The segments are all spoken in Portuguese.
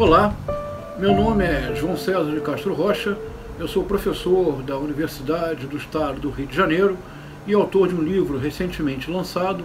Olá, meu nome é João César de Castro Rocha, eu sou professor da Universidade do Estado do Rio de Janeiro e autor de um livro recentemente lançado,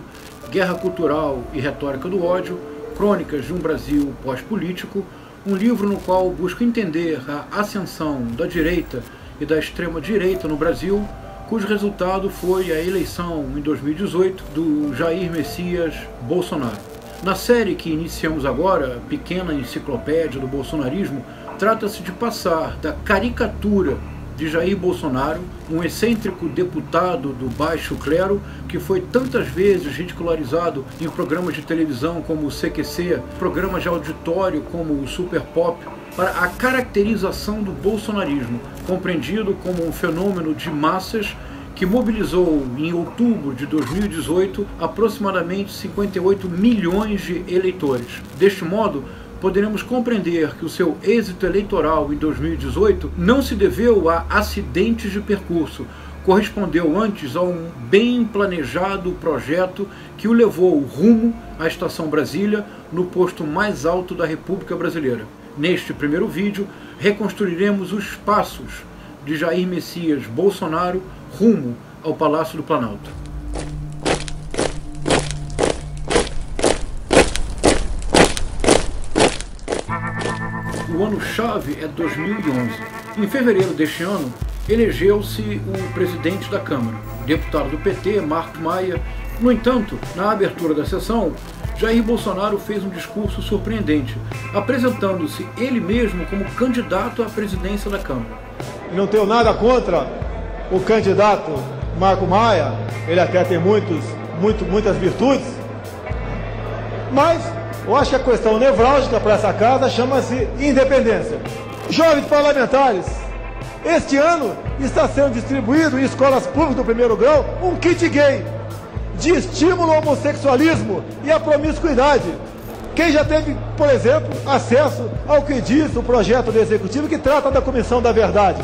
Guerra Cultural e Retórica do Ódio, Crônicas de um Brasil Pós-Político, um livro no qual busco entender a ascensão da direita e da extrema-direita no Brasil, cujo resultado foi a eleição em 2018 do Jair Messias Bolsonaro. Na série que iniciamos agora, Pequena Enciclopédia do Bolsonarismo, trata-se de passar da caricatura de Jair Bolsonaro, um excêntrico deputado do baixo clero que foi tantas vezes ridicularizado em programas de televisão como o CQC, programas de auditório como o Super Pop, para a caracterização do bolsonarismo, compreendido como um fenômeno de massas que mobilizou em outubro de 2018 aproximadamente 58 milhões de eleitores. Deste modo, poderemos compreender que o seu êxito eleitoral em 2018 não se deveu a acidentes de percurso, correspondeu antes a um bem planejado projeto que o levou rumo à Estação Brasília, no posto mais alto da República Brasileira. Neste primeiro vídeo, reconstruiremos os passos de Jair Messias Bolsonaro rumo ao Palácio do Planalto. O ano-chave é 2011. Em fevereiro deste ano, elegeu-se o presidente da Câmara, o deputado do PT, Marcos Maia. No entanto, na abertura da sessão, Jair Bolsonaro fez um discurso surpreendente, apresentando-se ele mesmo como candidato à presidência da Câmara. Não tenho nada contra o candidato Marcos Maia, ele até tem muitas virtudes, mas eu acho que a questão nevrálgica para essa casa chama-se independência. Jovens parlamentares, este ano está sendo distribuído em escolas públicas do primeiro grau um kit gay, de estímulo ao homossexualismo e à promiscuidade. Quem já teve, por exemplo, acesso ao que diz o projeto do Executivo que trata da Comissão da Verdade?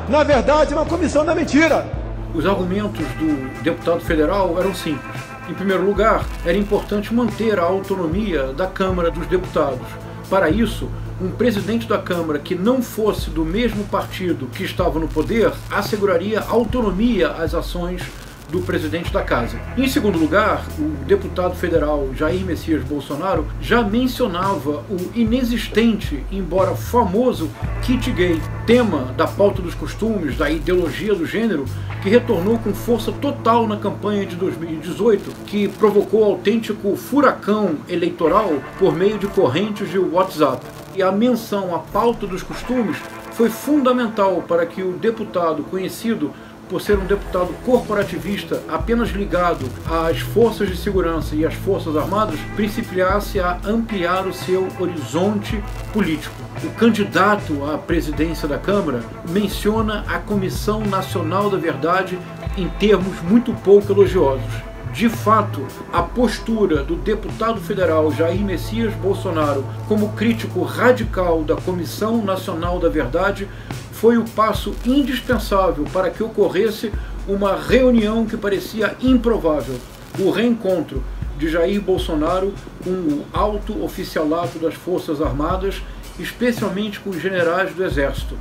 Na verdade, é uma comissão da mentira. Os argumentos do deputado federal eram simples. Em primeiro lugar, era importante manter a autonomia da Câmara dos Deputados. Para isso, um presidente da Câmara que não fosse do mesmo partido que estava no poder asseguraria autonomia às ações do presidente da casa. Em segundo lugar, o deputado federal Jair Messias Bolsonaro já mencionava o inexistente, embora famoso, kit gay, tema da pauta dos costumes, da ideologia do gênero, que retornou com força total na campanha de 2018, que provocou autêntico furacão eleitoral por meio de correntes de WhatsApp. E a menção à pauta dos costumes foi fundamental para que o deputado conhecido por ser um deputado corporativista apenas ligado às forças de segurança e às forças armadas, principiasse a ampliar o seu horizonte político. O candidato à presidência da Câmara menciona a Comissão Nacional da Verdade em termos muito pouco elogiosos. De fato, a postura do deputado federal Jair Messias Bolsonaro como crítico radical da Comissão Nacional da Verdade foi o passo indispensável para que ocorresse uma reunião que parecia improvável, o reencontro de Jair Bolsonaro com o alto oficialato das Forças Armadas, especialmente com os generais do Exército.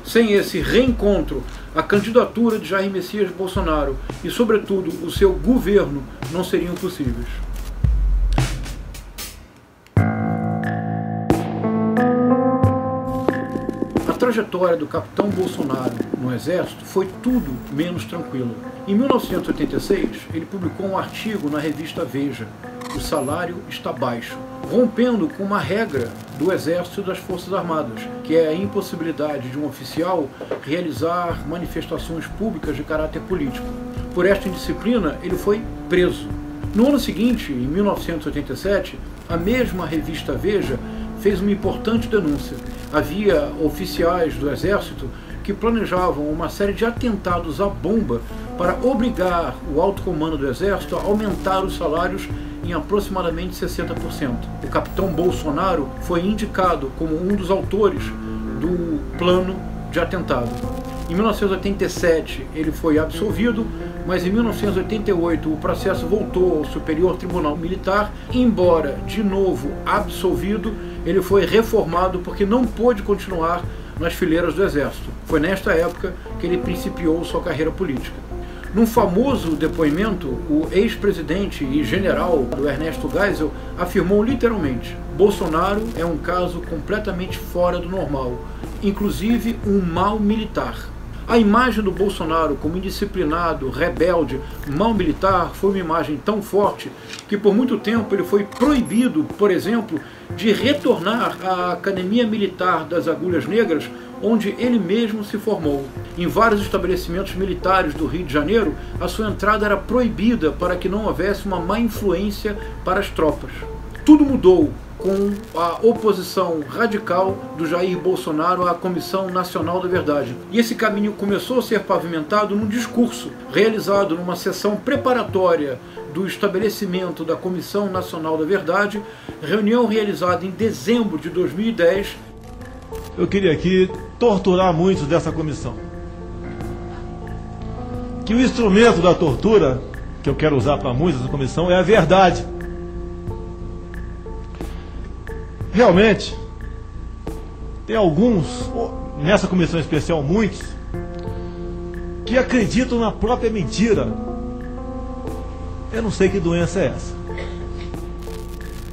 Sem esse reencontro, a candidatura de Jair Messias Bolsonaro e, sobretudo, o seu governo não seriam possíveis. A trajetória do capitão Bolsonaro no Exército foi tudo menos tranquila. Em 1986, ele publicou um artigo na revista Veja, O Salário Está Baixo, rompendo com uma regra do Exército e das Forças Armadas, que é a impossibilidade de um oficial realizar manifestações públicas de caráter político. Por esta indisciplina, ele foi preso. No ano seguinte, em 1987, a mesma revista Veja fez uma importante denúncia. Havia oficiais do Exército que planejavam uma série de atentados à bomba para obrigar o alto comando do Exército a aumentar os salários em aproximadamente 60%. O capitão Bolsonaro foi indicado como um dos autores do plano de atentado. Em 1987 ele foi absolvido, mas em 1988 o processo voltou ao Superior Tribunal Militar. Embora de novo absolvido, ele foi reformado porque não pôde continuar nas fileiras do Exército. Foi nesta época que ele principiou sua carreira política. Num famoso depoimento, o ex-presidente e general do Ernesto Geisel afirmou literalmente: Bolsonaro é um caso completamente fora do normal, inclusive um mau militar. A imagem do Bolsonaro como indisciplinado, rebelde, mau militar foi uma imagem tão forte que por muito tempo ele foi proibido, por exemplo, de retornar à Academia Militar das Agulhas Negras, onde ele mesmo se formou. Em vários estabelecimentos militares do Rio de Janeiro, a sua entrada era proibida para que não houvesse uma má influência para as tropas. Tudo mudou com a oposição radical do Jair Bolsonaro à Comissão Nacional da Verdade. E esse caminho começou a ser pavimentado num discurso realizado numa sessão preparatória do estabelecimento da Comissão Nacional da Verdade, reunião realizada em dezembro de 2010. Eu queria aqui torturar muitos dessa comissão. Que o instrumento da tortura que eu quero usar para muitos dessa comissão é a verdade. Realmente, tem alguns, nessa comissão especial muitos, que acreditam na própria mentira. Eu não sei que doença é essa.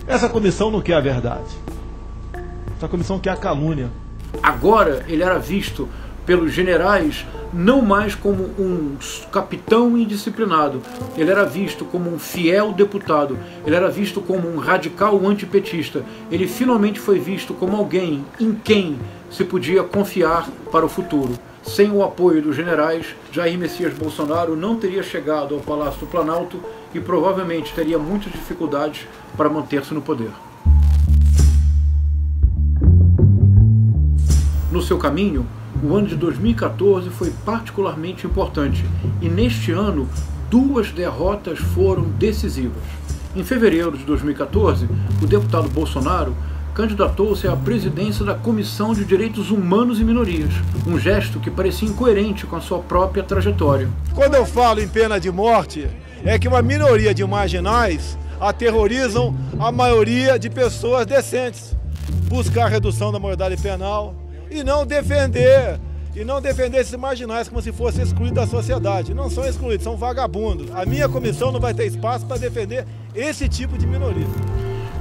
Essa comissão não quer a verdade. Essa comissão quer a calúnia. Agora ele era visto pelos generais não mais como um capitão indisciplinado, ele era visto como um fiel deputado, ele era visto como um radical antipetista. Ele finalmente foi visto como alguém em quem se podia confiar para o futuro. Sem o apoio dos generais, Jair Messias Bolsonaro não teria chegado ao Palácio do Planalto e provavelmente teria muitas dificuldades para manter-se no poder. No seu caminho, o ano de 2014 foi particularmente importante e neste ano duas derrotas foram decisivas. Em fevereiro de 2014, o deputado Bolsonaro candidatou-se à presidência da Comissão de Direitos Humanos e Minorias, um gesto que parecia incoerente com a sua própria trajetória. Quando eu falo em pena de morte, é que uma minoria de marginais aterrorizam a maioria de pessoas decentes. Buscar a redução da maioridade penal e não defender esses marginais como se fossem excluídos da sociedade. Não são excluídos, são vagabundos. A minha comissão não vai ter espaço para defender esse tipo de minoria.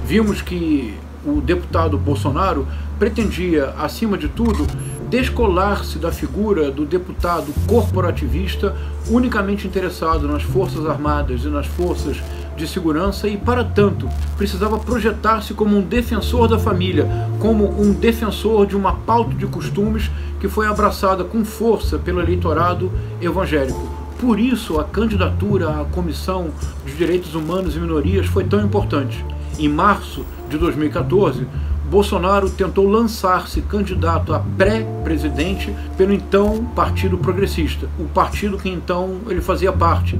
Vimos que o deputado Bolsonaro pretendia, acima de tudo, descolar-se da figura do deputado corporativista unicamente interessado nas Forças Armadas e nas forças de segurança e, para tanto, precisava projetar-se como um defensor da família, como um defensor de uma pauta de costumes que foi abraçada com força pelo eleitorado evangélico. Por isso, a candidatura à Comissão de Direitos Humanos e Minorias foi tão importante. Em março de 2014, Bolsonaro tentou lançar-se candidato a pré-presidente pelo então Partido Progressista, o partido que então ele fazia parte.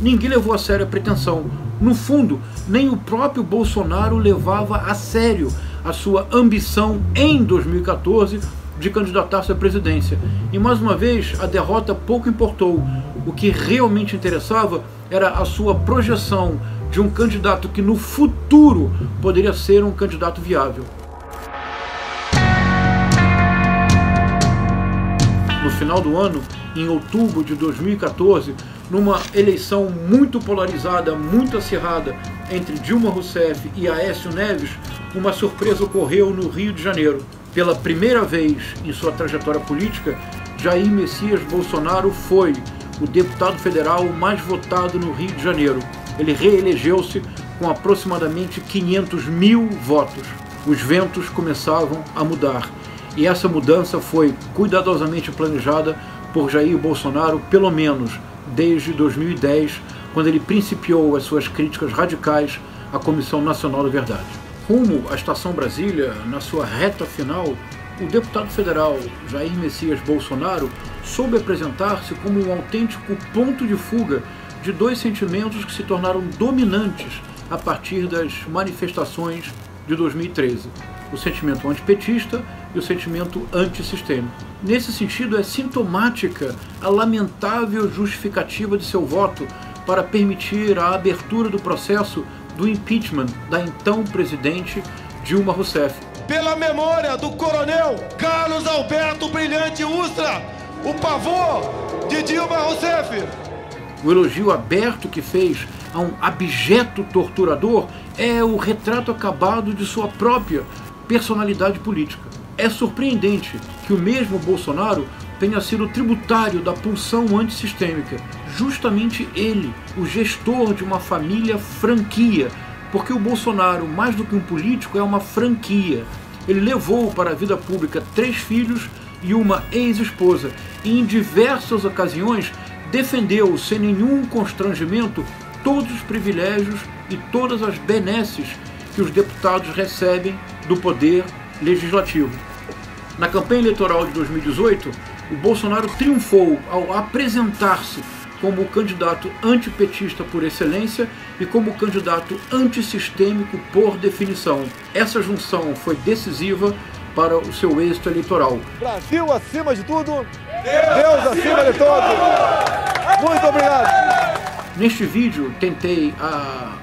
Ninguém levou a sério a pretensão. No fundo, nem o próprio Bolsonaro levava a sério a sua ambição em 2014 de candidatar-se à presidência. E mais uma vez, a derrota pouco importou. O que realmente interessava era a sua projeção de um candidato que no futuro poderia ser um candidato viável. No final do ano, em outubro de 2014, numa eleição muito polarizada, muito acirrada entre Dilma Rousseff e Aécio Neves, uma surpresa ocorreu no Rio de Janeiro. Pela primeira vez em sua trajetória política, Jair Messias Bolsonaro foi o deputado federal mais votado no Rio de Janeiro. Ele reelegeu-se com aproximadamente 500 mil votos. Os ventos começavam a mudar. E essa mudança foi cuidadosamente planejada por Jair Bolsonaro, pelo menos desde 2010, quando ele principiou as suas críticas radicais à Comissão Nacional da Verdade. Rumo à Estação Brasília, na sua reta final, o deputado federal Jair Messias Bolsonaro soube apresentar-se como um autêntico ponto de fuga de dois sentimentos que se tornaram dominantes a partir das manifestações de 2013. o sentimento antipetista e o sentimento antissistêmico. Nesse sentido, é sintomática a lamentável justificativa de seu voto para permitir a abertura do processo do impeachment da então presidente Dilma Rousseff. Pela memória do coronel Carlos Alberto Brilhante Ustra, o pavor de Dilma Rousseff. O elogio aberto que fez a um abjeto torturador é o retrato acabado de sua própria personalidade política. É surpreendente que o mesmo Bolsonaro tenha sido tributário da pulsão antissistêmica. Justamente ele, o gestor de uma família franquia, porque o Bolsonaro, mais do que um político, é uma franquia. Ele levou para a vida pública 3 filhos e uma ex-esposa, e em diversas ocasiões defendeu, sem nenhum constrangimento, todos os privilégios e todas as benesses que os deputados recebem do poder legislativo. Na campanha eleitoral de 2018, o Bolsonaro triunfou ao apresentar-se como o candidato antipetista por excelência e como o candidato antissistêmico por definição. Essa junção foi decisiva para o seu êxito eleitoral. Brasil acima de tudo, Deus acima de todos. Muito obrigado. Neste vídeo tentei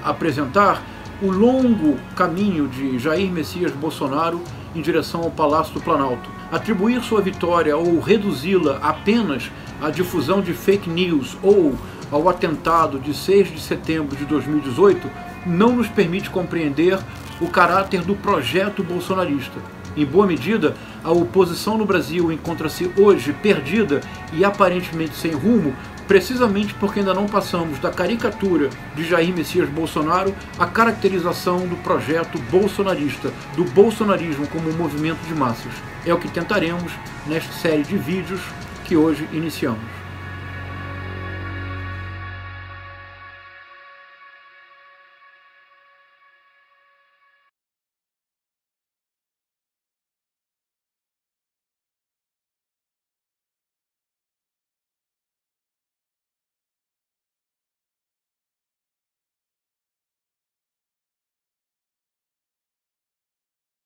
apresentar o longo caminho de Jair Messias Bolsonaro em direção ao Palácio do Planalto. Atribuir sua vitória ou reduzi-la apenas à difusão de fake news ou ao atentado de 6 de setembro de 2018 não nos permite compreender o caráter do projeto bolsonarista. Em boa medida, a oposição no Brasil encontra-se hoje perdida e aparentemente sem rumo, precisamente porque ainda não passamos da caricatura de Jair Messias Bolsonaro à caracterização do projeto bolsonarista, do bolsonarismo como um movimento de massas. É o que tentaremos nesta série de vídeos que hoje iniciamos.